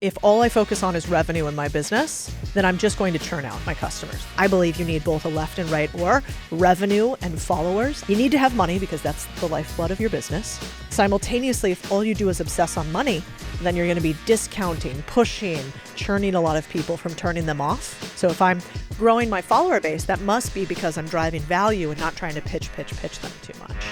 If all I focus on is revenue in my business, then I'm just going to churn out my customers. I believe you need both a left and right or revenue and followers. You need to have money because that's the lifeblood of your business. Simultaneously, if all you do is obsess on money, then you're going to be discounting, pushing, churning a lot of people from turning them off. So if I'm growing my follower base, that must be because I'm driving value and not trying to pitch them too much.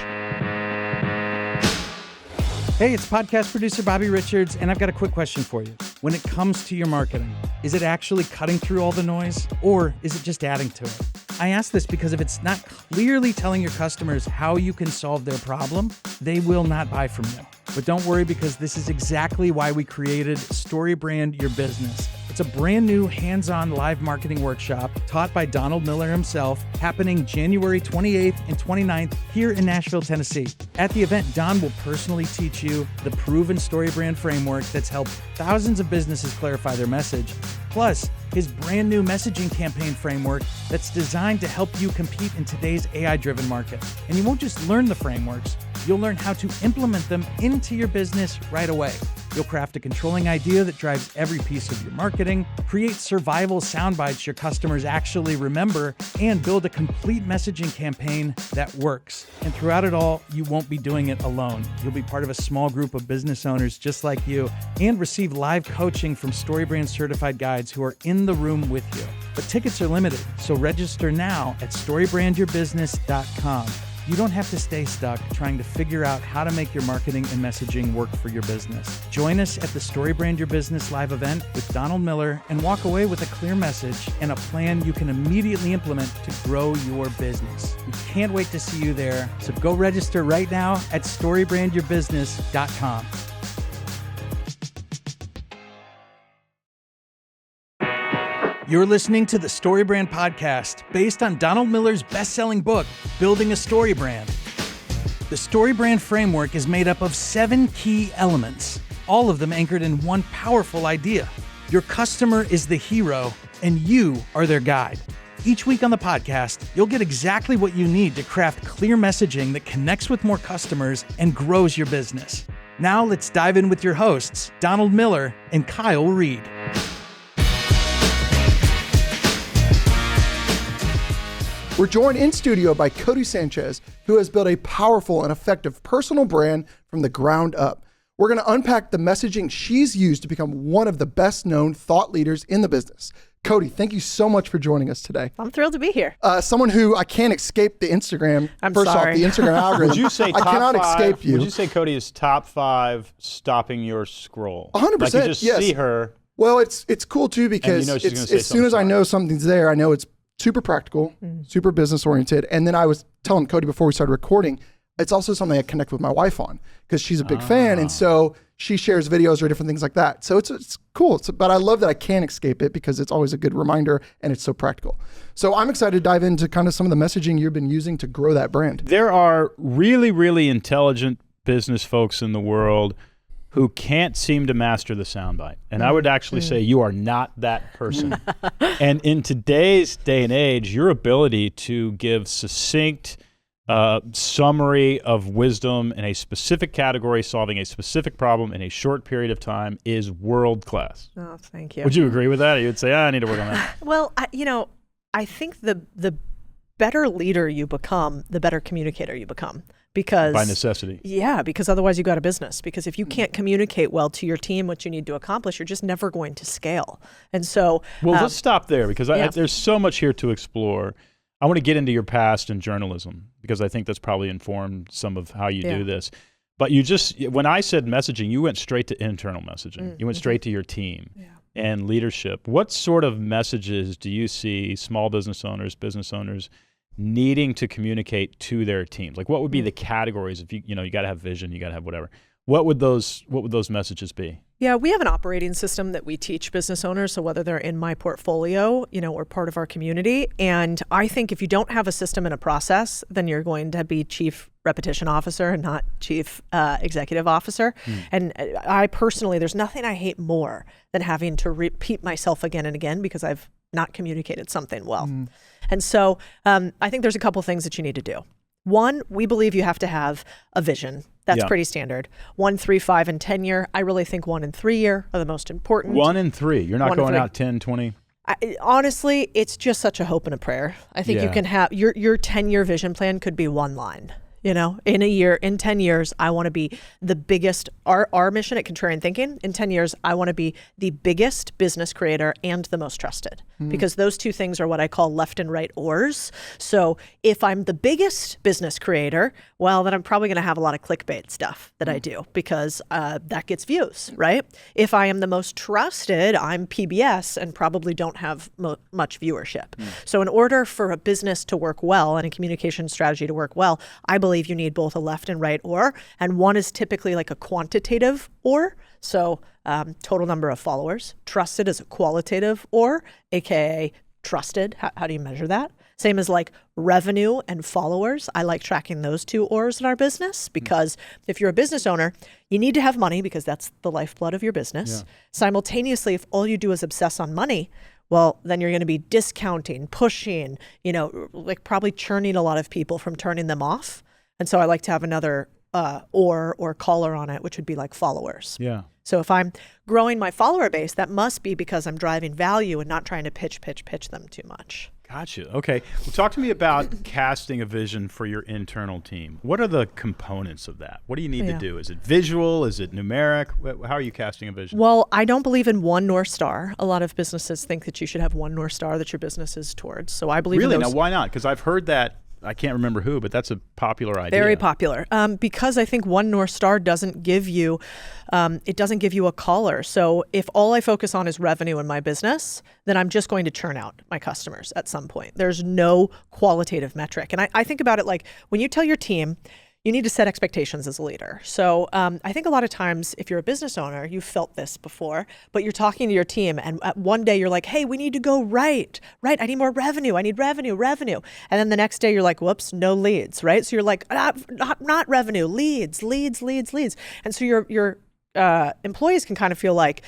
Hey, it's podcast producer Bobby Richards, and I've got a quick question for you. When it comes to your marketing, is it actually cutting through all the noise, or is it just adding to it? I ask this because if it's not clearly telling your customers how you can solve their problem, they will not buy from you. But don't worry, because this is exactly why we created StoryBrand Your Business. It's a brand new hands-on live marketing workshop taught by Donald Miller himself, happening January 28th and 29th here in Nashville, Tennessee. At the event, Don will personally teach you the proven StoryBrand framework that's helped thousands of businesses clarify their message, plus his brand new messaging campaign framework that's designed to help you compete in today's AI-driven market. And you won't just learn the frameworks, you'll learn how to implement them into your business right away. You'll craft a controlling idea that drives every piece of your marketing, create survival soundbites your customers actually remember, and build a complete messaging campaign that works. And throughout it all, you won't be doing it alone. You'll be part of a small group of business owners just like you and receive live coaching from StoryBrand certified guides who are in the room with you. But tickets are limited, so register now at StoryBrandYourBusiness.com. You don't have to stay stuck trying to figure out how to make your marketing and messaging work for your business. Join us at the StoryBrand Your Business live event with Donald Miller and walk away with a clear message and a plan you can immediately implement to grow your business. We can't wait to see you there, so go register right now at StoryBrandYourBusiness.com. You're listening to the StoryBrand podcast, based on Donald Miller's best-selling book, Building a StoryBrand. The StoryBrand framework is made up of 7 key elements, all of them anchored in one powerful idea. Your customer is the hero, and you are their guide. Each week on the podcast, you'll get exactly what you need to craft clear messaging that connects with more customers and grows your business. Now let's dive in with your hosts, Donald Miller and Kyle Reed. We're joined in studio by Codie Sanchez, who has built a powerful and effective personal brand from the ground up. We're going to unpack the messaging she's used to become one of the best known thought leaders in the business. Codie, thank you so much for joining us today. I'm thrilled to be here. Someone who I can't escape the Instagram. First off, the Instagram algorithm. Would you say I cannot escape you. Would you say Codie is top 5 stopping your scroll? 100%. Like you just see her. Well, it's cool too because you know as soon as I know something's there, I know it's super practical, super business oriented. And then I was telling Codie before we started recording, it's also something I connect with my wife on because she's a big fan. And so she shares videos or different things like that. So it's cool. But I love that I can't escape it because it's always a good reminder and it's so practical. So I'm excited to dive into kind of some of the messaging you've been using to grow that brand. There are really, really intelligent business folks in the world who can't seem to master the soundbite. And I would actually say you are not that person. And in today's day and age, your ability to give succinct summary of wisdom in a specific category, solving a specific problem in a short period of time is world class. Oh, thank you. Would you agree with that? Or you would say, I need to work on that. Well, I think the better leader you become, the better communicator you become. Because by necessity. Yeah, because otherwise you got a business. Because if you can't communicate well to your team what you need to accomplish, you're just never going to scale. And so... Well, let's stop there because there's so much here to explore. I want to get into your past in journalism because I think that's probably informed some of how you do this. But when I said messaging, you went straight to internal messaging. You went straight to your team and leadership. What sort of messages do you see small business owners needing to communicate to their teams? Like what would be the categories if you got to have vision, you got to have whatever. What would those messages be? Yeah, we have an operating system that we teach business owners. So whether they're in my portfolio, or part of our community. And I think if you don't have a system and a process, then you're going to be chief repetition officer and not chief executive officer. And I personally, there's nothing I hate more than having to repeat myself again and again because I've not communicated something well. And so I think there's a couple things that you need to do. One, we believe you have to have a vision. That's pretty standard. 1, 3, 5, and 10 year. I really think 1 and 3 year are the most important. 1 and 3. You're not going out 10, 20? Honestly, it's just such a hope and a prayer. I think you can have your 10-year vision plan could be one line. You know, in 10 years, I want to be the biggest, our mission at Contrarian Thinking, in 10 years, I want to be the biggest business creator and the most trusted. Because those two things are what I call left and right ors. So if I'm the biggest business creator, well, then I'm probably going to have a lot of clickbait stuff that I do because that gets views, right? If I am the most trusted, I'm PBS and probably don't have much viewership. So in order for a business to work well and a communication strategy to work well, I believe you need both a left and right or, and one is typically like a quantitative or. So total number of followers. Trusted is a qualitative or, aka trusted. How do you measure that? Same as like revenue and followers. I like tracking those two ors in our business because if you're a business owner, you need to have money because that's the lifeblood of your business. Simultaneously, if all you do is obsess on money, well, then you're going to be discounting, pushing, you know, like probably churning a lot of people from turning them off. And so I like to have another or collar on it, which would be like followers. Yeah. So if I'm growing my follower base, that must be because I'm driving value and not trying to pitch them too much. Gotcha. Okay. Well, talk to me about casting a vision for your internal team. What are the components of that? What do you need to do? Is it visual? Is it numeric? How are you casting a vision? Well, I don't believe in one North Star. A lot of businesses think that you should have one North Star that your business is towards. So I believe really? in those. Now, why not? Because I've heard that. I can't remember who, but that's a popular idea. Very popular. Because I think one North Star doesn't give you, a collar. So if all I focus on is revenue in my business, then I'm just going to churn out my customers at some point. There's no qualitative metric. And I think about it like when you tell your team, you need to set expectations as a leader. So I think a lot of times if you're a business owner, you've felt this before, but you're talking to your team and one day you're like, hey, we need to go right. I need more revenue. I need revenue. And then the next day you're like, whoops, no leads, right? So you're like, not revenue, leads. And so your employees can kind of feel like,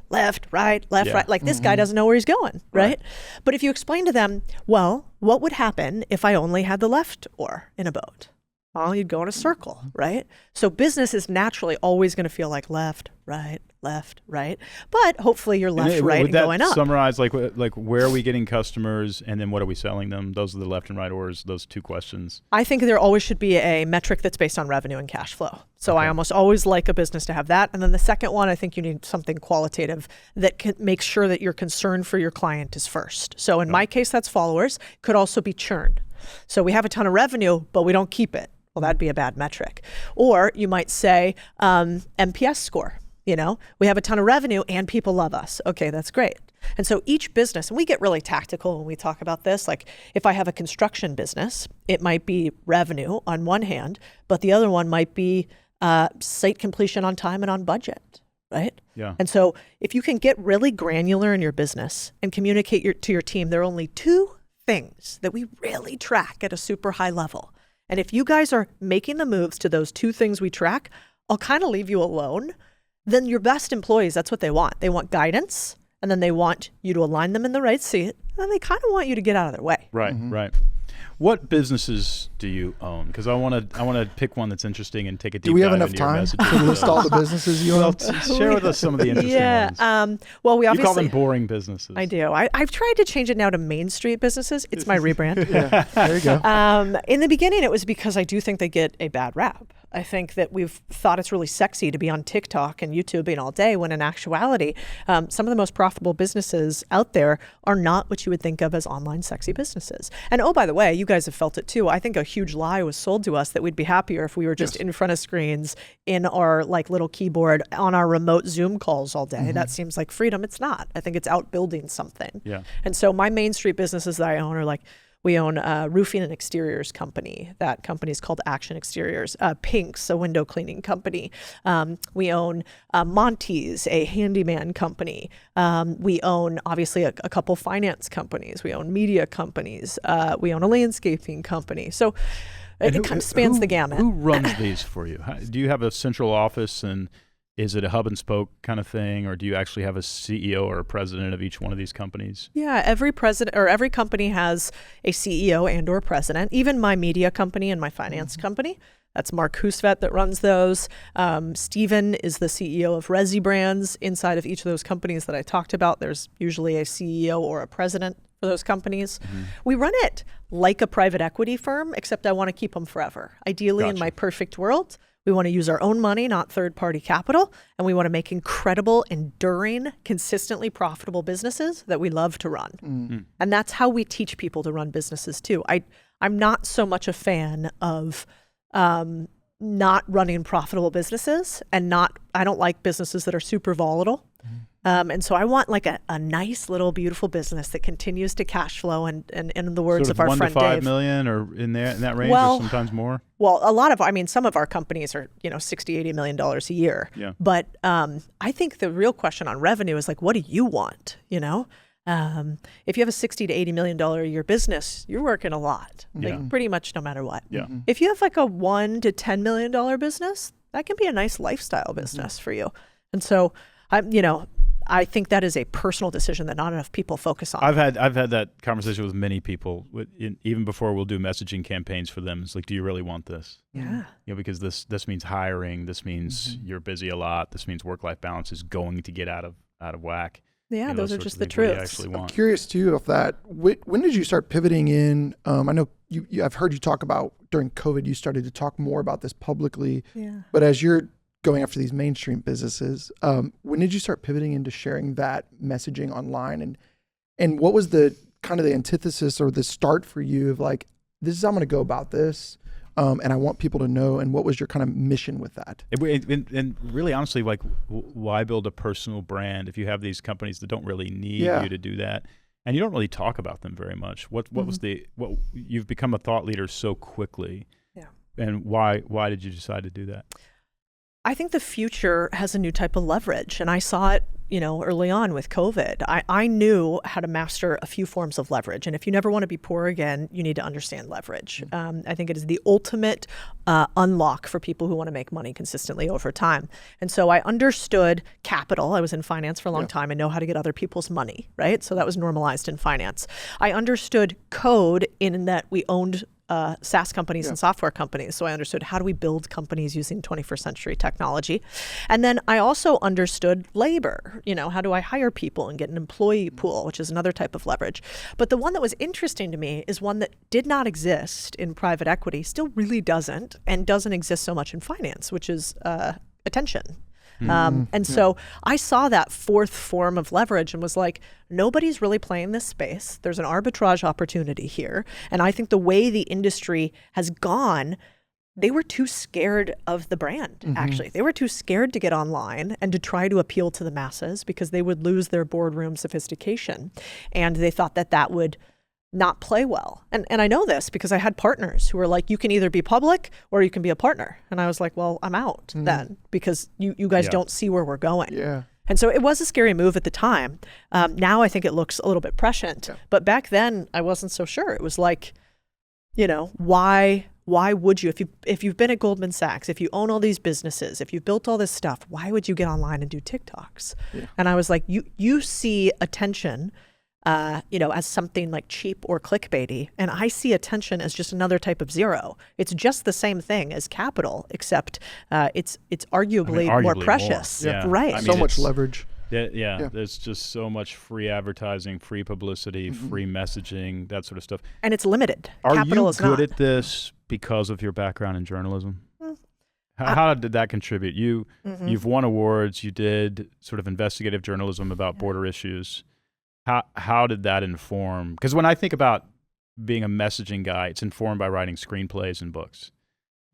left, right. Like this guy doesn't know where he's going, right? But if you explain to them, well, what would happen if I only had the left oar in a boat? Well, you'd go in a circle, right? So business is naturally always going to feel like left, right. But hopefully you're left, right, and going up. Would that summarize like where are we getting customers and then what are we selling them? Those are the left and right ors, those two questions. I think there always should be a metric that's based on revenue and cash flow. So I almost always like a business to have that. And then the second one, I think you need something qualitative that can make sure that your concern for your client is first. So in my case, that's followers. Could also be churn. So we have a ton of revenue, but we don't keep it. Well, that'd be a bad metric. Or you might say NPS score. You know, we have a ton of revenue and people love us. Okay, that's great. And so each business, and we get really tactical when we talk about this, like if I have a construction business, it might be revenue on one hand, but the other one might be site completion on time and on budget, right? Yeah. And so if you can get really granular in your business and communicate to your team, there are only two things that we really track at a super high level. And if you guys are making the moves to those two things we track, I'll kind of leave you alone. Then your best employees, that's what they want. They want guidance, and then they want you to align them in the right seat, and then they kind of want you to get out of their way. Right, right. What businesses do you own? Because I want to pick one that's interesting and take a deep dive. Do we have enough time to list all the businesses you own? Share with us some of the interesting ones. Well, we obviously you call them boring businesses. I do. I've tried to change it now to Main Street businesses. It's my rebrand. Yeah, there you go. In the beginning, it was because I do think they get a bad rap. I think that we've thought it's really sexy to be on TikTok and YouTube all day, when in actuality, some of the most profitable businesses out there are not what you would think of as online sexy businesses. And oh, by the way, you guys have felt it too. I think a huge lie was sold to us that we'd be happier if we were just in front of screens in our like little keyboard on our remote Zoom calls all day. That seems like freedom. It's not. I think it's out building something. Yeah. And so my Main Street businesses that I own are like, we own a roofing and exteriors company. That company is called Action Exteriors. Pink's, a window cleaning company. We own Monty's, a handyman company. We own, obviously, a couple finance companies. We own media companies. We own a landscaping company. So it kind of spans the gamut. Who runs these for you? Do you have a central office and Is it a hub and spoke kind of thing, or do you actually have a CEO or a president of each one of these companies? Yeah, every president or every company has a CEO and or president. Even my media company and my finance company, that's Mark Husvet that runs those. Steven is the CEO of Rebranding. Inside of each of those companies that I talked about, there's usually a CEO or a president for those companies. We run it like a private equity firm, except I want to keep them forever. Ideally, in my perfect world, we want to use our own money, not third-party capital, and we want to make incredible, enduring, consistently profitable businesses that we love to run. And that's how we teach people to run businesses too. I'm not so much a fan of not running profitable businesses, and I don't like businesses that are super volatile. And so I want like a nice little beautiful business that continues to cash flow and in the words sort of our friend Dave. 1 to 5 million or in that range, or sometimes more? Well, some of our companies are, $60-80 million a year. Yeah. But I think the real question on revenue is like, what do you want? If you have a $60 to $80 million a year business, you're working a lot, like pretty much no matter what. Yeah. If you have like a $1 to $10 million business, that can be a nice lifestyle business for you. And so I think that is a personal decision that not enough people focus on. I've had that conversation with many people, even before we'll do messaging campaigns for them. It's like, do you really want this? Yeah. Because this means hiring. This means you're busy a lot. This means work-life balance is going to get out of whack. Yeah, those are just the truths. truths. I'm curious too of that. When did you start pivoting in? I know I've heard you talk about during COVID, you started to talk more about this publicly. Yeah. But as you're going after these mainstream businesses, when did you start pivoting into sharing that messaging online? And what was the kind of the antithesis or the start for you of like, this is how I'm going to go about this, and I want people to know, and what was your kind of mission with that? And really honestly, like, why build a personal brand if you have these companies that don't really need you to do that? And you don't really talk about them very much. What you've become a thought leader so quickly. Yeah. And why did you decide to do that? I think the future has a new type of leverage, and I saw it, early on with COVID. I knew how to master a few forms of leverage, and if you never want to be poor again, you need to understand leverage. I think it is the ultimate unlock for people who want to make money consistently over time. And so I understood capital. I was in finance for a long time. I know how to get other people's money, right? So that was normalized in finance. I understood code in that we owned SaaS companies and software companies. So I understood, how do we build companies using 21st century technology? And then I also understood labor. How do I hire people and get an employee pool, which is another type of leverage. But the one that was interesting to me is one that did not exist in private equity, still really doesn't, and doesn't exist so much in finance, which is attention. And so I saw that fourth form of leverage and was like, nobody's really playing this space. There's an arbitrage opportunity here. And I think the way the industry has gone, they were too scared of the brand, actually. They were too scared to get online and to try to appeal to the masses because they would lose their boardroom sophistication. And they thought that would not play well. And I know this because I had partners who were like, you can either be public or you can be a partner. And I was like, well, I'm out then because you guys don't see where we're going. Yeah. And so it was a scary move at the time. Now I think it looks a little bit prescient. Yeah. But back then I wasn't so sure. It was like, why would you, if you've been at Goldman Sachs, if you own all these businesses, if you've built all this stuff, why would you get online and do TikToks? Yeah. And I was like, you see attention as something like cheap or clickbaity. And I see attention as just another type of zero. It's just the same thing as capital, except it's arguably more precious. More. Yeah. Right. So much leverage. Yeah, there's just so much free advertising, free publicity, free messaging, that sort of stuff. And it's limited. Are Capital you is good not. At this because of your background in journalism? How did that contribute? You've won awards. You did sort of investigative journalism about border issues. How did that inform? Because when I think about being a messaging guy, it's informed by writing screenplays and books.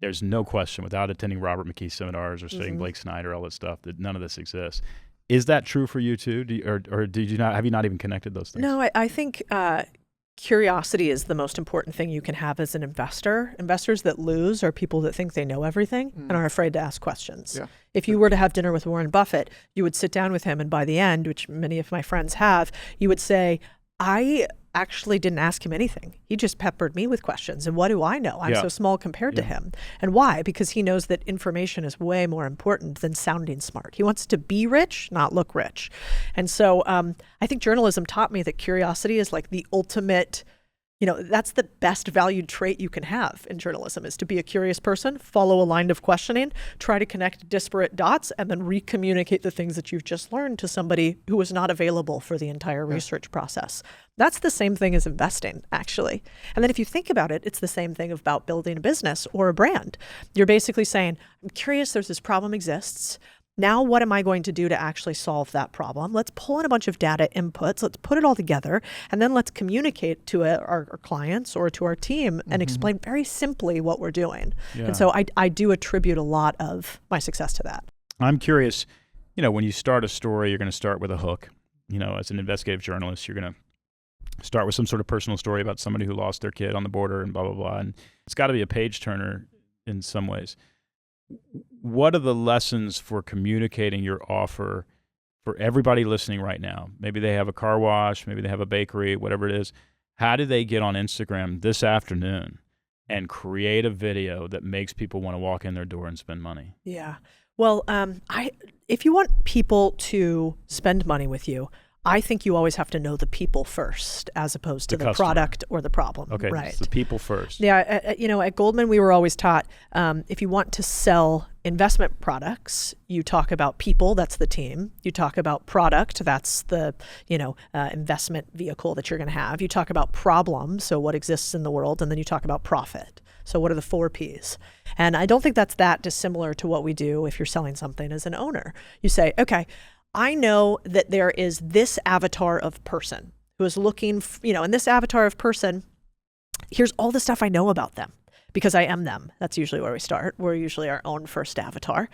There's no question, without attending Robert McKee seminars or studying Blake Snyder, all that stuff, that none of this exists. Is that true for you too? Or did you not? Have you not even connected those things? No, I think curiosity is the most important thing you can have as an investor. Investors that lose are people that think they know everything and are afraid to ask questions. Yeah. If you were to have dinner with Warren Buffett, you would sit down with him, and by the end, which many of my friends have, you would say, I actually didn't ask him anything. He just peppered me with questions. And what do I know? I'm so small compared to him. And why? Because he knows that information is way more important than sounding smart. He wants to be rich, not look rich. And so I think journalism taught me that curiosity is like the ultimate, that's the best valued trait you can have in journalism, is to be a curious person, follow a line of questioning, try to connect disparate dots, and then recommunicate the things that you've just learned to somebody who was not available for the entire research process. That's the same thing as investing, actually. And then if you think about it, it's the same thing about building a business or a brand. You're basically saying, I'm curious, there's this problem exists. Now, what am I going to do to actually solve that problem? Let's pull in a bunch of data inputs. Let's put it all together. And then let's communicate to our clients or to our team and explain very simply what we're doing. Yeah. And so I do attribute a lot of my success to that. I'm curious, when you start a story, you're going to start with a hook. As an investigative journalist, you're going to start with some sort of personal story about somebody who lost their kid on the border and blah, blah, blah. And it's got to be a page turner in some ways. What are the lessons for communicating your offer for everybody listening right now? Maybe they have a car wash, maybe they have a bakery, whatever it is. How do they get on Instagram this afternoon and create a video that makes people want to walk in their door and spend money? Yeah. Well, if you want people to spend money with you, I think you always have to know the people first, as opposed to the product or the problem. Okay, right. It's the people first. Yeah, at Goldman, we were always taught if you want to sell investment products, you talk about people, that's the team. You talk about product, that's the investment vehicle that you're going to have. You talk about problem, so what exists in the world, and then you talk about profit. So what are the 4 Ps? And I don't think that's that dissimilar to what we do if you're selling something as an owner. You say, okay, I know that there is this avatar of person who is looking, and this avatar of person, here's all the stuff I know about them because I am them. That's usually where we start. We're usually our own first avatar.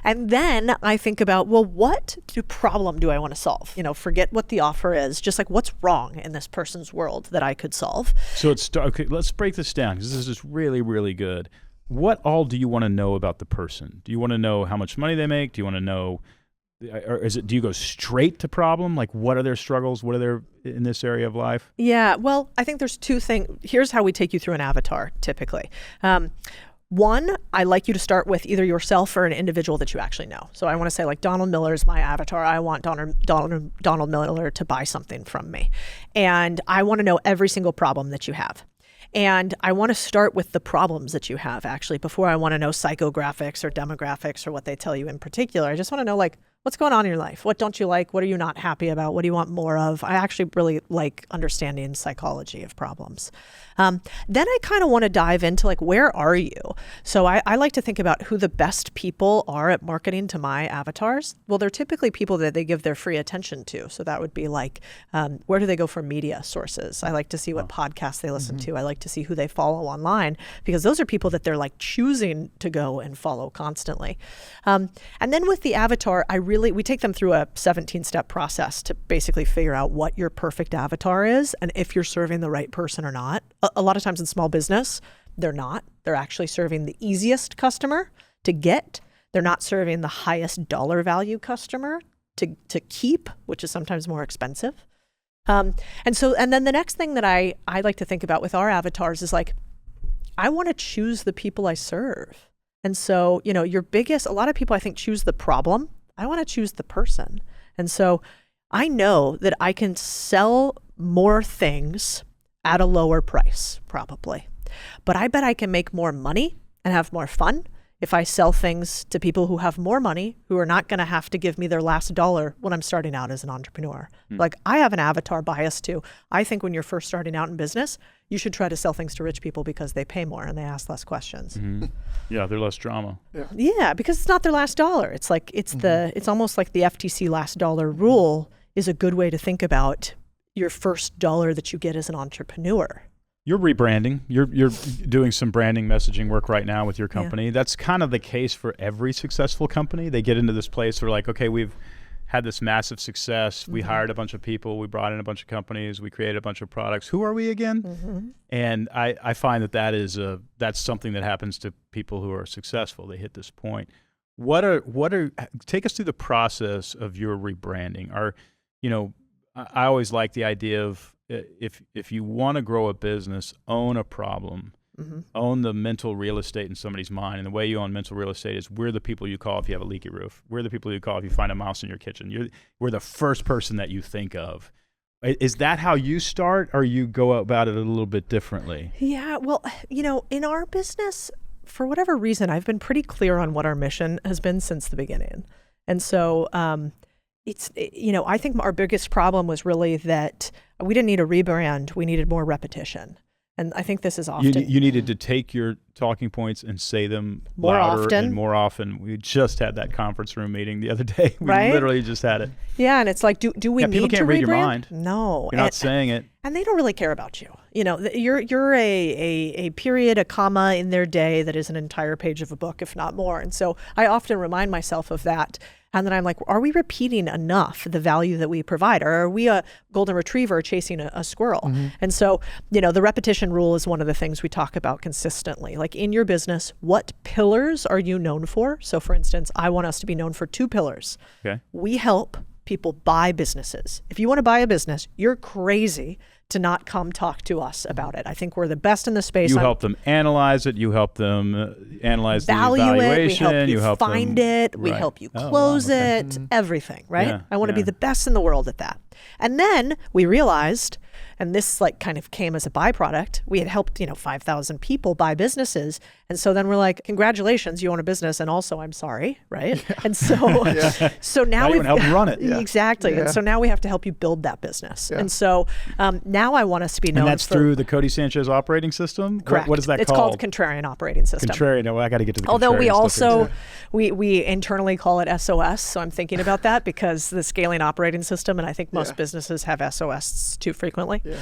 And then I think about, well, what problem do I want to solve? Forget what the offer is, just like what's wrong in this person's world that I could solve. So okay, let's break this down because this is just really, really good. What all do you want to know about the person? Do you want to know how much money they make? Do you want to know, or do you go straight to problem? Like, what are their struggles? What are their in this area of life? Yeah, well, I think there's 2 things. Here's how we take you through an avatar, typically. One, I like you to start with either yourself or an individual that you actually know. So I want to say, like, Donald Miller is my avatar. I want Donald Miller to buy something from me. And I want to know every single problem that you have. And I want to start with the problems that you have, actually, before I want to know psychographics or demographics or what they tell you in particular. I just want to know, like, what's going on in your life? What don't you like? What are you not happy about? What do you want more of? I actually really like understanding psychology of problems. Then I kind of want to dive into, like, where are you? So I like to think about who the best people are at marketing to my avatars. Well, they're typically people that they give their free attention to. So that would be like, where do they go for media sources? I like to see what podcasts they listen to. I like to see who they follow online, because those are people that they're like choosing to go and follow constantly. And then with the avatar, we take them through a 17-step process to basically figure out what your perfect avatar is and if you're serving the right person or not. A lot of times in small business, they're not. They're actually serving the easiest customer to get. They're not serving the highest dollar value customer to keep, which is sometimes more expensive. And then the next thing that I like to think about with our avatars is, like, I want to choose the people I serve. And so, a lot of people, I think, choose the problem. I want to choose the person. And so I know that I can sell more things at a lower price, probably. But I bet I can make more money and have more fun if I sell things to people who have more money, who are not going to have to give me their last dollar when I'm starting out as an entrepreneur. Like, I have an avatar bias too. I think when you're first starting out in business, you should try to sell things to rich people because they pay more and they ask less questions. Yeah, they're less drama. Yeah, because it's not their last dollar. It's like, it's almost like the FTC last dollar rule is a good way to think about your first dollar that you get as an entrepreneur. You're rebranding. You're doing some branding messaging work right now with your company. Yeah. That's kind of the case for every successful company. They get into this place where, like, okay, we've had this massive success. We hired a bunch of people. We brought in a bunch of companies. We created a bunch of products. Who are we again? And I find that's something that happens to people who are successful. They hit this point. Take us through the process of your rebranding. I always like the idea of if you want to grow a business, own a problem. Own the mental real estate in somebody's mind. And the way you own mental real estate is we're the people you call if you have a leaky roof. We're the people you call if you find a mouse in your kitchen. We're the first person that you think of. Is that how you start, or you go about it a little bit differently? Yeah, well, in our business, for whatever reason, I've been pretty clear on what our mission has been since the beginning. And so I think our biggest problem was really that we didn't need a rebrand. We needed more repetition. And I think this is often. You needed to take your talking points and say them more louder often. and more often. We just had that conference room meeting the other day. We right? literally just had it. Yeah, and it's like, do we need to rebrand? People can't read your mind. No. You're not saying it. And they don't really care about you. You're a period, a comma in their day that is an entire page of a book, if not more. And so I often remind myself of that. And then I'm like, are we repeating enough the value that we provide? Or are we a golden retriever chasing a squirrel? And so, the repetition rule is one of the things we talk about consistently. Like in your business, what pillars are you known for? So for instance, I want us to be known for 2 pillars. Okay. We help people buy businesses. If you want to buy a business, you're crazy to not come talk to us about it. I think we're the best in the space. You help them analyze it. You help them analyze the evaluation. We help you find it. Right. We help you close it. Everything, right? Yeah, I want to be the best in the world at that. And then we realized, and this kind of came as a byproduct, we had helped 5,000 people buy businesses. And so then we're like, congratulations, you own a business, and also I'm sorry, right? Yeah. And so so now we help run it. Exactly. Yeah. And so now we have to help you build that business. Yeah. And so now I want us to be known And that's through the Codie Sanchez operating system? Correct. What is that called? It's called Contrarian Operating System. Contrarian. No, I got to get to the Although we Contrarian also, stuff. we internally call it SOS. So I'm thinking about that because the scaling operating system, and I think most businesses have SOS too frequently. Yeah.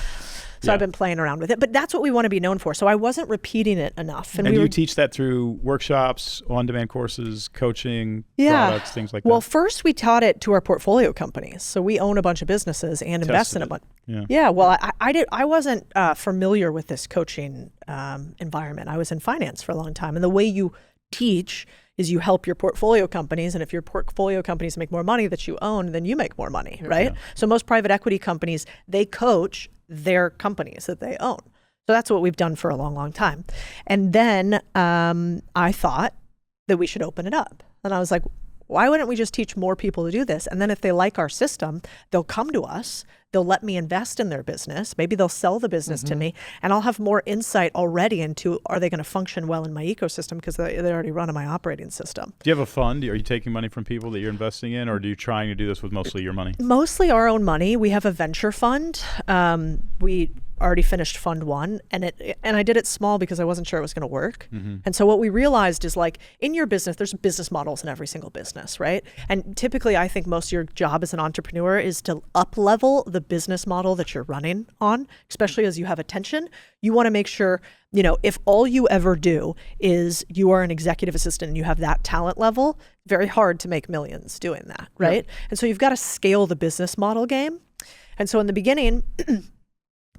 So I've been playing around with it, but that's what we want to be known for. So I wasn't repeating it enough. And you teach that through workshops, on-demand courses, coaching, products, things like that? Well, first we taught it to our portfolio companies. So we own a bunch of businesses and invest in a bunch. Yeah. Well, I wasn't familiar with this coaching environment. I was in finance for a long time. And the way you teach is you help your portfolio companies. And if your portfolio companies make more money that you own, then you make more money, right? Yeah. So most private equity companies, they coach their companies that they own. So that's what we've done for a long, long time. And then I thought that we should open it up. And I was like, why wouldn't we just teach more people to do this? And then if they like our system, they'll come to us. They'll let me invest in their business. Maybe they'll sell the business to me, and I'll have more insight already into, are they going to function well in my ecosystem because they already run in my operating system. Do you have a fund? Are you taking money from people that you're investing in, or are you trying to do this with mostly your money? Mostly our own money. We have a venture fund. We already finished fund 1, and I did it small because I wasn't sure it was going to work. And so what we realized is, like, in your business, there's business models in every single business, right? And typically I think most of your job as an entrepreneur is to up level the business model that you're running on, especially as you have attention. You want to make sure, if all you ever do is you are an executive assistant and you have that talent level, very hard to make millions doing that, right? Yeah. And so you've got to scale the business model game. And so in the beginning,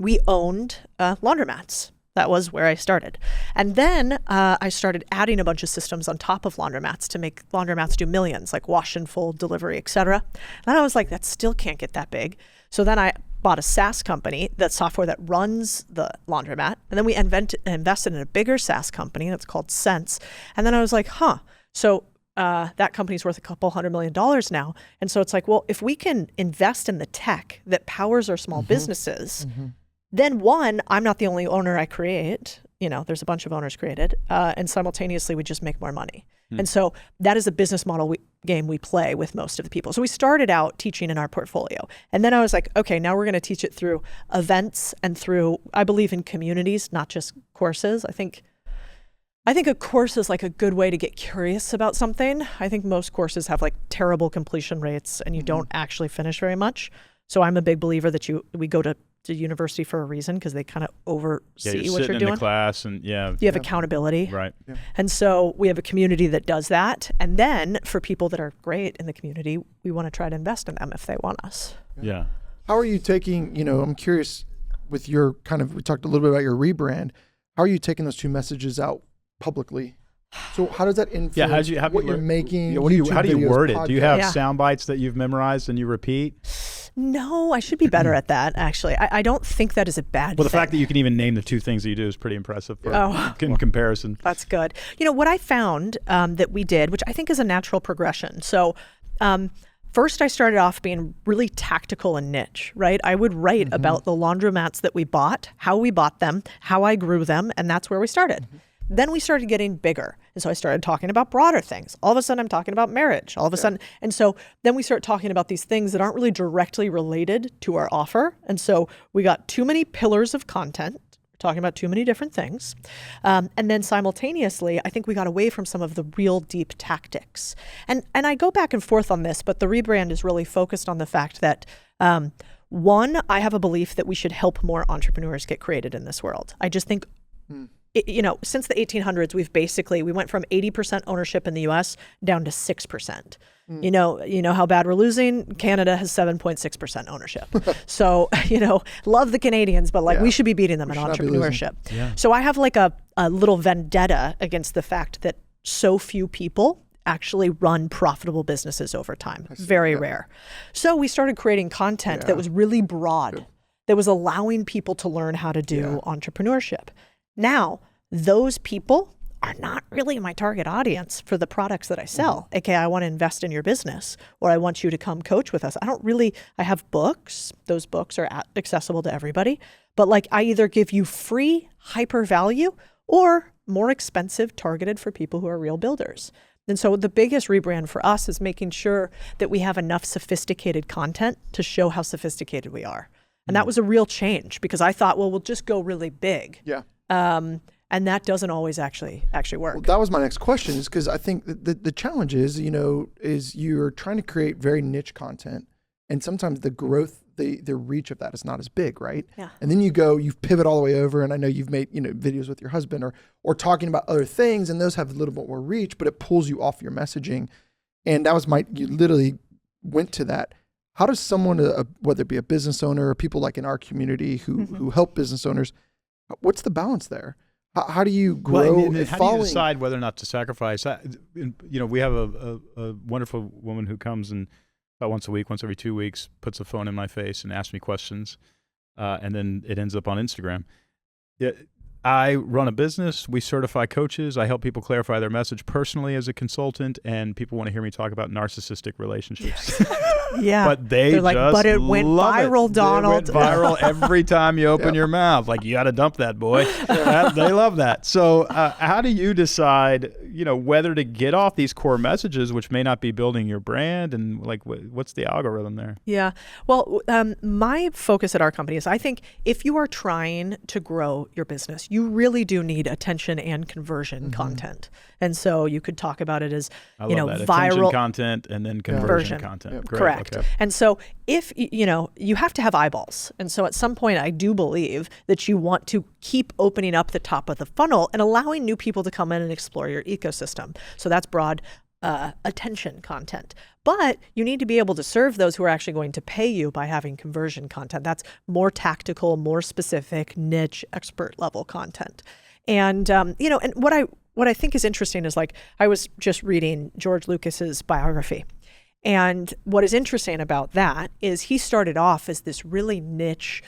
we owned laundromats. That was where I started. And then I started adding a bunch of systems on top of laundromats to make laundromats do millions, like wash and fold, delivery, et cetera. And then I was like, that still can't get that big. So then I bought a SaaS company, that software that runs the laundromat. And then we invested in a bigger SaaS company that's called Sense. And then I was like, so that company's worth $200 million now. And so it's like, well, if we can invest in the tech that powers our small businesses, then one, I'm not the only owner I create. There's a bunch of owners created, and simultaneously we just make more money. And so that is a business model game we play with most of the people. So we started out teaching in our portfolio. And then I was like, okay, now we're going to teach it through events and through, I believe in communities, not just courses. I think a course is like a good way to get curious about something. I think most courses have like terrible completion rates and you don't actually finish very much. So I'm a big believer that we go to university for a reason, because they kind of oversee what you're doing. In the class and you have accountability. Right. Yeah. And so we have a community that does that. And then for people that are great in the community, we want to try to invest in them if they want us. Yeah. How are you taking, I'm curious with your we talked a little bit about your rebrand. How are you taking those 2 messages out publicly? So how does that influence what you're making? How do you word it? Do you have sound bites that you've memorized and you repeat? No, I should be better at that, actually. I don't think that is a bad Well, the thing. fact that you can even name the two things that you do is pretty impressive in comparison. That's good. What I found that we did, which I think is a natural progression. So first, I started off being really tactical and niche, right? I would write about the laundromats that we bought, how we bought them, how I grew them, and that's where we started. Then we started getting bigger. And so I started talking about broader things. All of a sudden, I'm talking about marriage. All of a sudden. And so then we start talking about these things that aren't really directly related to our offer. And so we got too many pillars of content, talking about too many different things. And then simultaneously, I think we got away from some of the real deep tactics. And I go back and forth on this, but the rebrand is really focused on the fact that, one, I have a belief that we should help more entrepreneurs get created in this world. I just think since the 1800s, we went from 80% ownership in the US down to 6%. You know how bad we're losing? Canada has 7.6% ownership. So, love the Canadians, but we should be beating them in entrepreneurship. So I have like a little vendetta against the fact that so few people actually run profitable businesses over time. Very rare. So we started creating content that was really broad, that was allowing people to learn how to do entrepreneurship. Now, those people are not really my target audience for the products that I sell. Okay, I want to invest in your business, or I want you to come coach with us. I have books. Those books are accessible to everybody. But I either give you free hyper value or more expensive, targeted for people who are real builders. And so the biggest rebrand for us is making sure that we have enough sophisticated content to show how sophisticated we are. And that was a real change, because I thought, well, we'll just go really big. Yeah. And that doesn't always actually work. Well, that was my next question, is because I think the challenge is you're trying to create very niche content, and sometimes the growth, the reach of that is not as big, right? Yeah. And then you pivot all the way over, and I know you've made videos with your husband or talking about other things, and those have a little bit more reach, but it pulls you off your messaging. And that was you literally went to that. How does someone, whether it be a business owner or people like in our community who help business owners, what's the balance there? How do you grow? How do you decide whether or not to sacrifice? We have a wonderful woman who comes and about once a week, once every 2 weeks, puts a phone in my face and asks me questions, and then it ends up on Instagram. I run a business. We certify coaches. I help people clarify their message personally as a consultant, and people want to hear me talk about narcissistic relationships. Yeah. But they're like, but it went viral, Donald. It went viral every time you open your mouth. Like, you got to dump that, boy. They love that. So how do you decide, whether to get off these core messages, which may not be building your brand, and what's the algorithm there? Yeah. Well, my focus at our company is, I think if you are trying to grow your business, you really do need attention and conversion content. And so you could talk about it as, viral attention content and then conversion content. Yep. Correct. Okay. And so if, you have to have eyeballs. And so at some point, I do believe that you want to keep opening up the top of the funnel and allowing new people to come in and explore your ecosystem. So that's broad attention content. But you need to be able to serve those who are actually going to pay you by having conversion content. That's more tactical, more specific, niche, expert level content. And, and what I think is interesting is, I was just reading George Lucas's biography. And what is interesting about that is he started off as this really niche,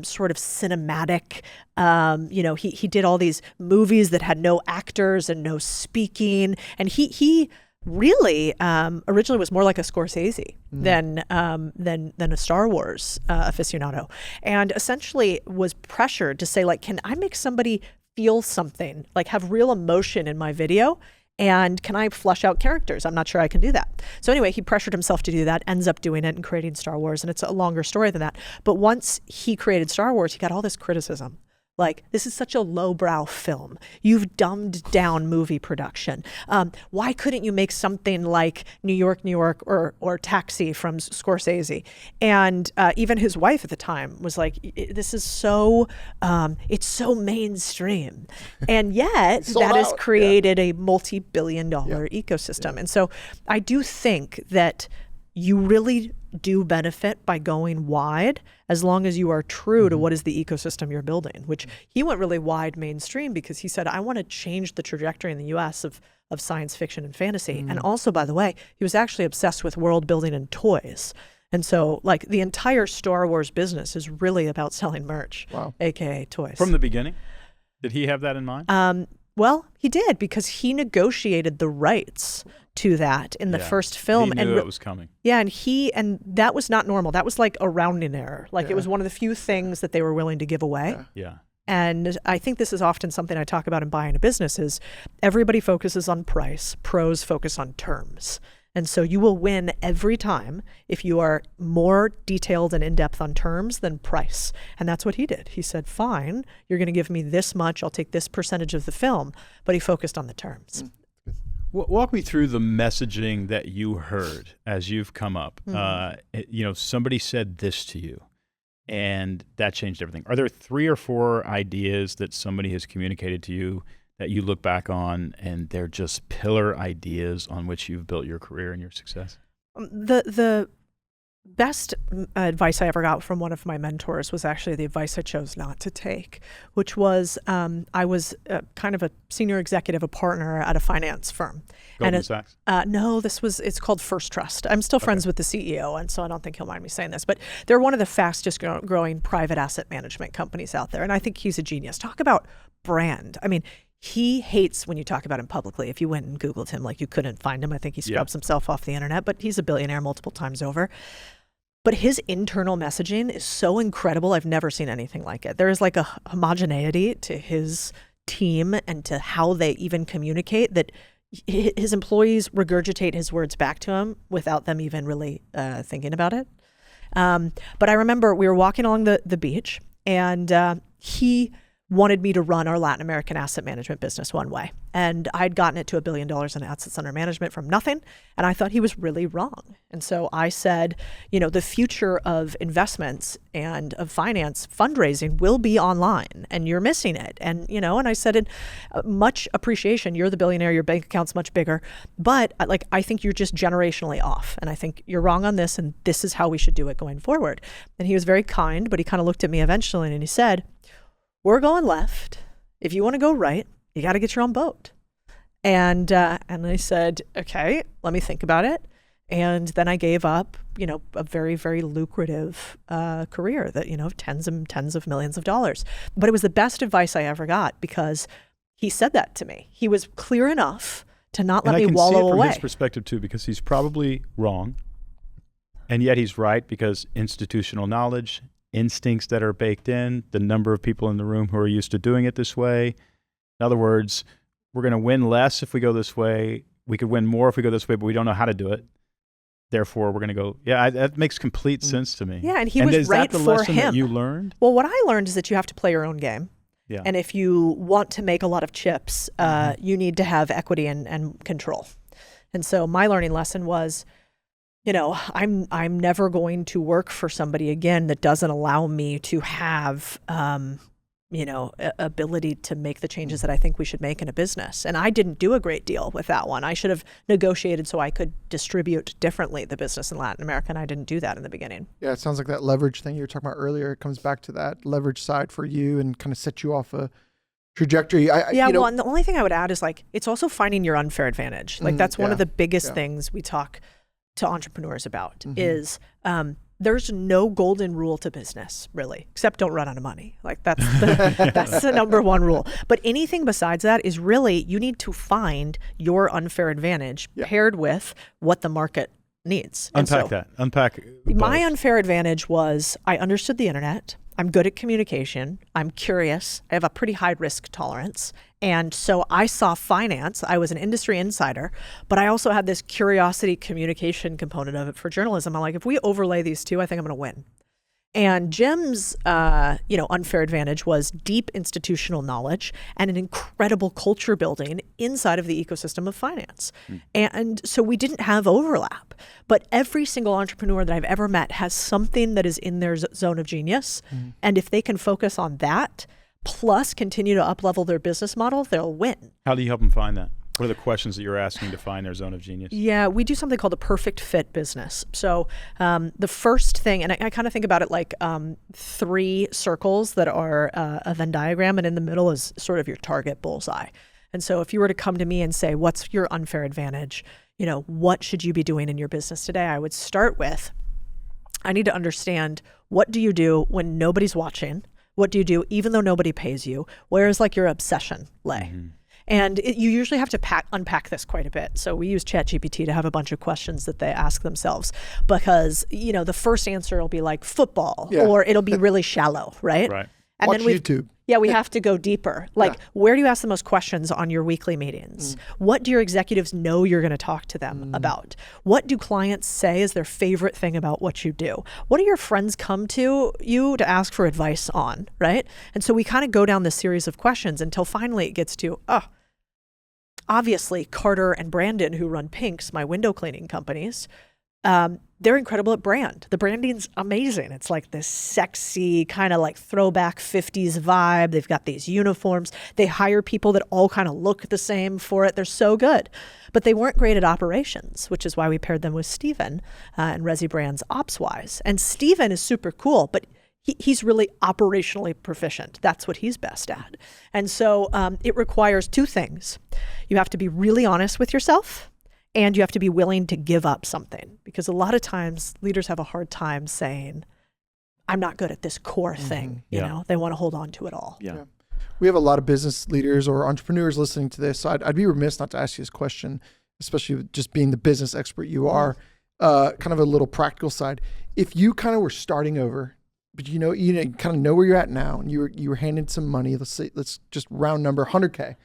sort of cinematic, he did all these movies that had no actors and no speaking. And he really originally was more like a Scorsese than a Star Wars aficionado, and essentially was pressured to say, can I make somebody feel something, have real emotion in my video? And can I flesh out characters? I'm not sure I can do that. So anyway, he pressured himself to do that, ends up doing it and creating Star Wars. And it's a longer story than that. But once he created Star Wars, he got all this criticism. This is such a lowbrow film. You've dumbed down movie production. Why couldn't you make something like New York, or Taxi from Scorsese? And even his wife at the time was like, this is so, it's so mainstream. And yet that has created a multi-billion-dollar ecosystem. And so I do think that you really do benefit by going wide, as long as you are true to what is the ecosystem you're building, which he went really wide mainstream because he said, I want to change the trajectory in the US of science fiction and fantasy. And also, by the way, he was actually obsessed with world building and toys. And so like the entire Star Wars business is really about selling merch, AKA toys. From the beginning? Did he have that in mind? Well, he did, because he negotiated the rights to that in the first film. He knew it was coming. Yeah, and that was not normal. That was like a rounding error. Like it was one of the few things that they were willing to give away. Yeah. And I think this is often something I talk about in buying a business is everybody focuses on price, pros focus on terms. And so you will win every time if you are more detailed and in-depth on terms than price. And that's what he did. He said, fine, you're going to give me this much. I'll take this percentage of the film. But he focused on the terms. Walk me through the messaging that you heard as you've come up. Somebody said this to you, and that changed everything. Are there 3 or 4 ideas that somebody has communicated to you that you look back on and they're just pillar ideas on which you've built your career and your success? The best advice I ever got from one of my mentors was actually the advice I chose not to take, which was I was kind of a senior executive, a partner at a finance firm. Goldman Sachs? No, it's called First Trust. I'm still friends with the CEO, and so I don't think he'll mind me saying this, but they're one of the fastest growing private asset management companies out there, and I think he's a genius. Talk about brand. I mean, he hates when you talk about him publicly. If you went and Googled him, like you couldn't find him. I think he scrubs himself off the internet, but he's a billionaire multiple times over. But his internal messaging is so incredible. I've never seen anything like it. There is like a homogeneity to his team and to how they even communicate that his employees regurgitate his words back to him without them even really thinking about it. But I remember we were walking along the beach, and he wanted me to run our Latin American asset management business one way. And I'd gotten it to $1 billion in assets under management from nothing. And I thought he was really wrong. And so I said, the future of investments and of finance fundraising will be online, and you're missing it. And, and I said, in much appreciation, you're the billionaire, your bank account's much bigger, but I think you're just generationally off. And I think you're wrong on this, and this is how we should do it going forward. And he was very kind, but he kind of looked at me eventually and he said, we're going left. If you want to go right, you got to get your own boat. And I said, okay, let me think about it. And then I gave up, a very, very lucrative career that, tens and tens of millions of dollars. But it was the best advice I ever got, because he said that to me. He was clear enough to not let me wallow away. And I can see it from his perspective too, because he's probably wrong. And yet he's right, because institutional knowledge, instincts that are baked in, the number of people in the room who are used to doing it this way. In other words, we're going to win less if we go this way. We could win more if we go this way, but we don't know how to do it. Therefore, we're going to go, that makes complete sense to me. Yeah, and he was right for him. Is that the lesson that you learned? Well, what I learned is that you have to play your own game. Yeah. And if you want to make a lot of chips, you need to have equity and control. And so my learning lesson was, I'm never going to work for somebody again that doesn't allow me to have, ability to make the changes that I think we should make in a business. And I didn't do a great deal with that one. I should have negotiated so I could distribute differently the business in Latin America, and I didn't do that in the beginning. Yeah, it sounds like that leverage thing you were talking about earlier. It comes back to that leverage side for you and kind of set you off a trajectory. Well, and the only thing I would add is it's also finding your unfair advantage. That's one of the biggest things we talk to entrepreneurs about is there's no golden rule to business, really, except don't run out of money. That's the number one rule. But anything besides that is really, you need to find your unfair advantage paired with what the market needs. Unpack my unfair advantage was I understood the internet. I'm good at communication. I'm curious. I have a pretty high risk tolerance. And so I saw finance. I was an industry insider, but I also had this curiosity communication component of it for journalism. I'm like, if we overlay these two, I think I'm going to win. And Jim's, unfair advantage was deep institutional knowledge and an incredible culture building inside of the ecosystem of finance. And so we didn't have overlap. But every single entrepreneur that I've ever met has something that is in their zone of genius. And if they can focus on that, plus continue to up-level their business model, they'll win. How do you help them find that? What are the questions that you're asking to find their zone of genius? Yeah, we do something called a perfect fit business. So the first thing, and I kind of think about it like 3 circles that are a Venn diagram, and in the middle is sort of your target bullseye. And so if you were to come to me and say, what's your unfair advantage? What should you be doing in your business today? I would start with, I need to understand, what do you do when nobody's watching? What do you do even though nobody pays you? Where is like your obsession lay? Mm-hmm. And you usually have to unpack this quite a bit. So we use ChatGPT to have a bunch of questions that they ask themselves, because, you know, the first answer will be like football, or it'll be really shallow, right? Right. And Watch then YouTube. Yeah, we have to go deeper. Like, where do you ask the most questions on your weekly meetings? What do your executives know you're going to talk to them about? What do clients say is their favorite thing about what you do? What do your friends come to you to ask for advice on, right? And so we kind of go down this series of questions until finally it gets to, obviously Carter and Brandon, who run Pinks, my window cleaning companies, they're incredible at brand. The branding's amazing. It's like this sexy kind of like throwback 50s vibe. They've got these uniforms. They hire people that all kind of look the same for it. They're so good. But they weren't great at operations, which is why we paired them with Steven and Rebrand's OpsWise. And Steven is super cool, but he's really operationally proficient. That's what he's best at. And so it requires two things. You have to be really honest with yourself, and you have to be willing to give up something, because a lot of times leaders have a hard time saying, I'm not good at this core thing. You know, they want to hold on to it all. Yeah. We have a lot of business leaders or entrepreneurs listening to this. So I'd be remiss not to ask you this question, especially with just being the business expert you are, kind of a little practical side. If you kind of were starting over, but you kind of know where you're at now, and you were handed some money, let's just round number 100K.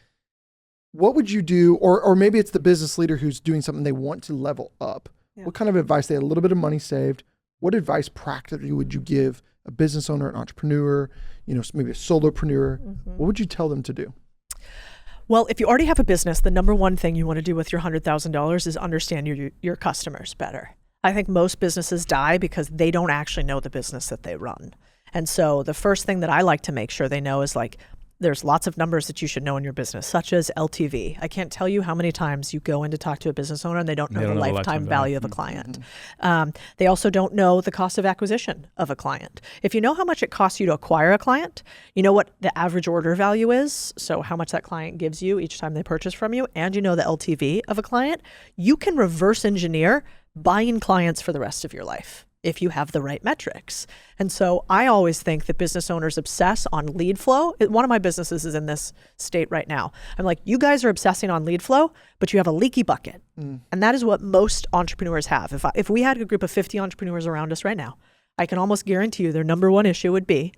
What would you do? Or maybe it's the business leader who's doing something they want to level up. Yeah. What kind of advice? They had a little bit of money saved. What advice practically would you give a business owner, an entrepreneur, maybe a solopreneur? What would you tell them to do? Well, if you already have a business, the number one thing you want to do with your $100,000 is understand your customers better. I think most businesses die because they don't actually know the business that they run. And so the first thing that I like to make sure they know is like, there's lots of numbers that you should know in your business, such as LTV. I can't tell you how many times you go in to talk to a business owner and they don't know the lifetime value of a client. They also don't know the cost of acquisition of a client. If you know how much it costs you to acquire a client, you know what the average order value is, so how much that client gives you each time they purchase from you, and you know the LTV of a client, you can reverse engineer buying clients for the rest of your life if you have the right metrics. And so I always think that business owners obsess on lead flow. One of my businesses is in this state right now. I'm like, you guys are obsessing on lead flow, but you have a leaky bucket. And that is what most entrepreneurs have. If we had a group of 50 entrepreneurs around us right now, I can almost guarantee you their number one issue would be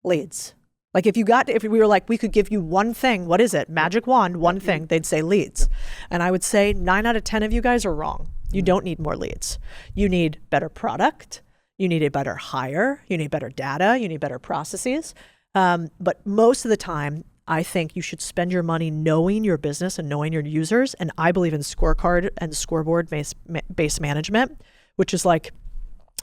leads. Like if we were like, we could give you one thing, what is it? Magic wand, one thing, they'd say leads. And I would say 9 out of 10 of you guys are wrong. You don't need more leads. You need better product. You need a better hire. You need better data. You need better processes. But most of the time, I think you should spend your money knowing your business and knowing your users. And I believe in scorecard and scoreboard-based management, which is like,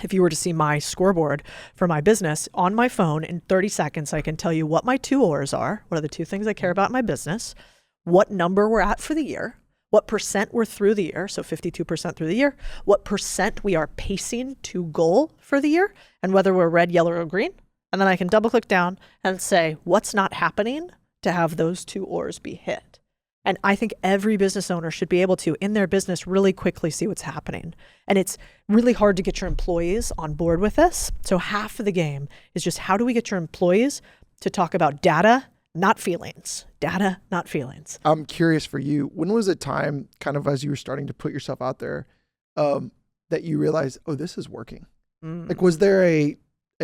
if you were to see my scoreboard for my business on my phone, in 30 seconds, I can tell you what my 2 O's are. What are the 2 things I care about in my business? What number we're at for the year? What percent we're through the year, so 52% through the year, what percent we are pacing to goal for the year, and whether we're red, yellow, or green. And then I can double click down and say, what's not happening to have those 2 O's be hit? And I think every business owner should be able to, in their business, really quickly see what's happening. And it's really hard to get your employees on board with this. So half of the game is just, how do we get your employees to talk about data, not feelings? Data, not feelings. I'm curious for you, when was a time, kind of as you were starting to put yourself out there, that you realized, oh, this is working? Like, was there a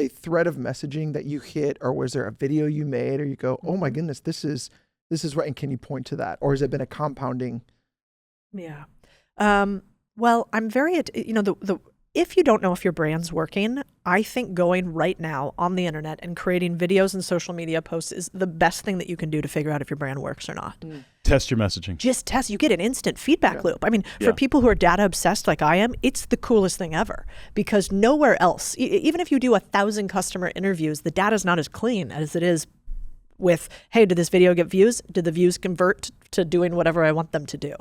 thread of messaging that you hit, or was there a video you made, or you go, oh my goodness, this is right, and can you point to that? Or has it been a compounding? Yeah. Well, I'm very, if you don't know if your brand's working, I think going right now on the internet and creating videos and social media posts is the best thing that you can do to figure out if your brand works or not. Test your messaging. Just test. You get an instant feedback loop. I mean, for people who are data obsessed like I am, it's the coolest thing ever, because nowhere else, even if you do 1,000 customer interviews, the data's not as clean as it is with, hey, did this video get views? Did the views convert to doing whatever I want them to do?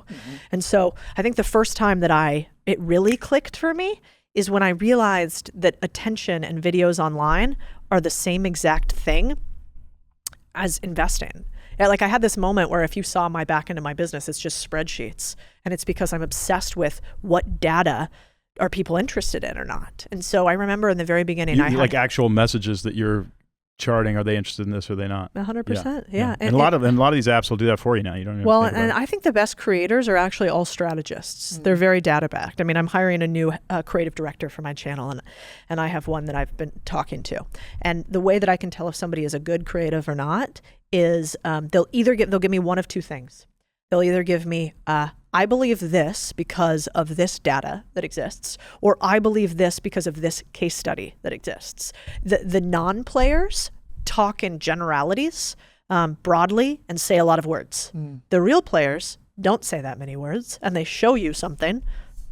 And so I think the first time that it really clicked for me is when I realized that attention and videos online are the same exact thing as investing. Like, I had this moment where if you saw my back end of my business, it's just spreadsheets. And it's because I'm obsessed with what data are people interested in or not? And so I remember in the very beginning, you like actual messages that you're charting. Are they interested in this or are they not? 100%. Yeah. And a lot of these apps will do that for you now. You don't even well, think about and it. I think the best creators are actually all strategists. They're very data backed. I mean, I'm hiring a new creative director for my channel, and I have one that I've been talking to. And the way that I can tell if somebody is a good creative or not is they'll give me one of two things. They'll either give me I believe this because of this data that exists, or I believe this because of this case study that exists. The non-players talk in generalities broadly and say a lot of words. The real players don't say that many words, and they show you something.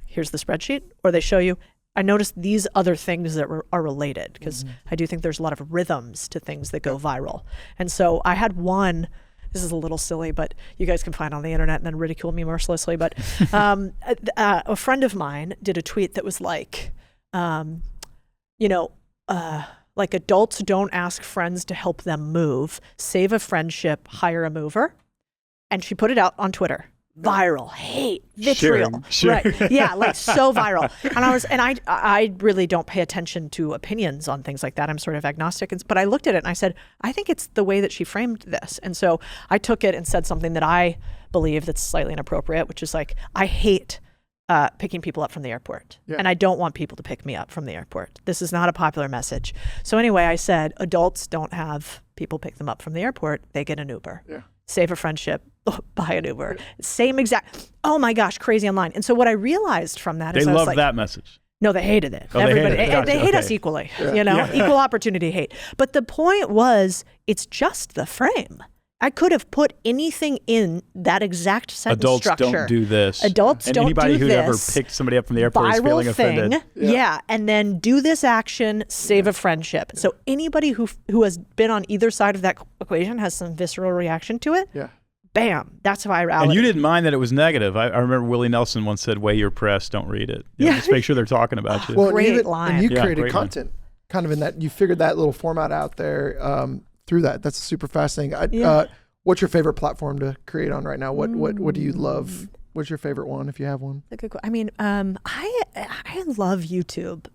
Here's the spreadsheet, or they show you, I noticed these other things that are related, because I do think there's a lot of rhythms to things that go viral. And so I had one. This is a little silly, but you guys can find it on the internet and then ridicule me mercilessly. But a friend of mine did a tweet that was like, like adults don't ask friends to help them move, save a friendship, hire a mover. And she put it out on Twitter. Viral, hate, vitriol. Sure. Right. Yeah, like so viral. And I really don't pay attention to opinions on things like that. I'm sort of agnostic. But I looked at it and I said, I think it's the way that she framed this. And so I took it and said something that I believe that's slightly inappropriate, which is like, I hate picking people up from the airport. Yeah. And I don't want people to pick me up from the airport. This is not a popular message. So anyway, I said, adults don't have people pick them up from the airport. They get an Uber. Yeah. Save a friendship, buy an Uber. Same exact, oh my gosh, crazy online. And so what I realized from that is they loved that message. No, they hated it. Everybody, they hate us equally, equal opportunity hate. But the point was, it's just the frame. I could have put anything in that exact sentence structure. Adults don't do this. Adults don't do this. Anybody who ever picked somebody up from the airport is feeling offended. Yeah, and then do this action, save a friendship. So anybody who has been on either side of that equation has some visceral reaction to it. Yeah. Bam, that's virality. And you didn't mind that it was negative. I remember Willie Nelson once said, "Weigh your press, don't read it. Just make sure they're talking about you." Well, great line. And you created content kind of in that. You figured that little format out there through that. That's super fascinating. What's your favorite platform to create on right now? What do you love? What's your favorite one, if you have one? I mean, I love YouTube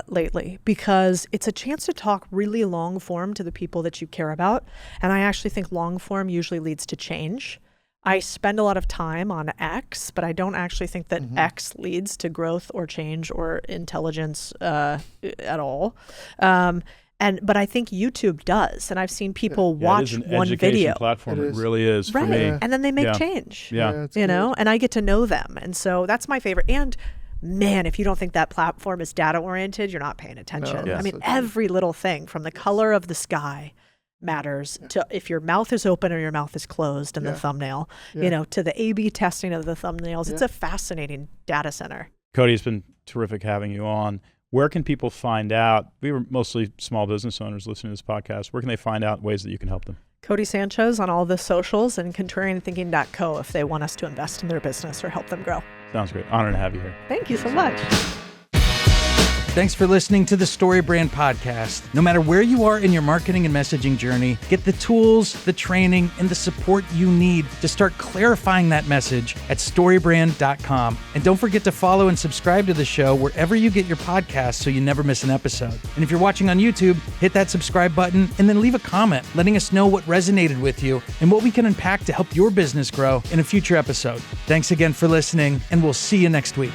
lately because it's a chance to talk really long form to the people that you care about. And I actually think long form usually leads to change. I spend a lot of time on X, but I don't actually think that X leads to growth or change or intelligence at all. But I think YouTube does, and I've seen people watch one video. It is an education platform. It really is for me. And then they make change. Yeah. And I get to know them, and so that's my favorite. And man, if you don't think that platform is data oriented, you're not paying attention. I mean, every little thing from the color of the sky matters to if your mouth is open or your mouth is closed in the thumbnail. To the A/B testing of the thumbnails. It's a fascinating data center. Codie, it's been terrific having you on. Where can people find out? We were mostly small business owners listening to this podcast. Where can they find out ways that you can help them? Codie Sanchez on all the socials and contrarianthinking.co if they want us to invest in their business or help them grow. Sounds great. Honor to have you here. Thank you so much. Thanks for listening to the StoryBrand podcast. No matter where you are in your marketing and messaging journey, get the tools, the training, and the support you need to start clarifying that message at StoryBrand.com. And don't forget to follow and subscribe to the show wherever you get your podcasts so you never miss an episode. And if you're watching on YouTube, hit that subscribe button and then leave a comment letting us know what resonated with you and what we can unpack to help your business grow in a future episode. Thanks again for listening, and we'll see you next week.